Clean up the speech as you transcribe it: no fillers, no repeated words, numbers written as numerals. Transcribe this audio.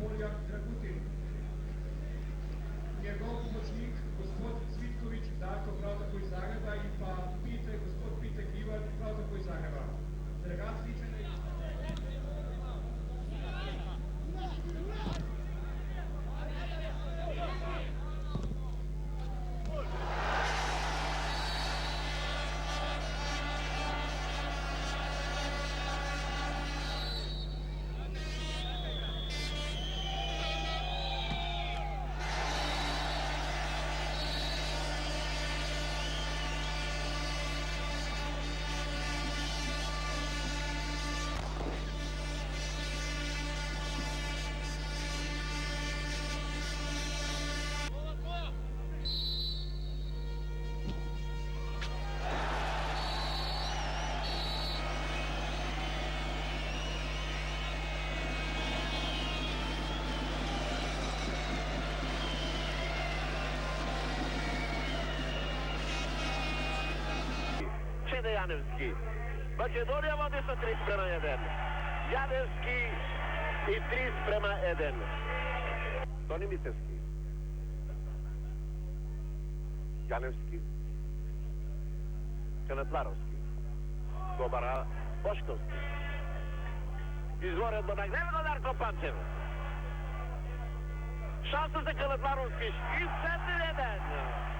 Poljan Dragutin. Njegov pomoćnik, gospod Cvitković Darko, prav tako iz Zagreba, in pa gospod Pitek Ivan, prav tako iz Zagreba. Delegat Ličene... Janevski. Makedonija vodi sa 3:1. Janevski i 3:1. Toni Mitevski. Janevski. Kanatlarovski. Gobara Boškovski. Izvoredno nagreveno Darko Pančev. Šansa za Kanatlarovski i 4:1.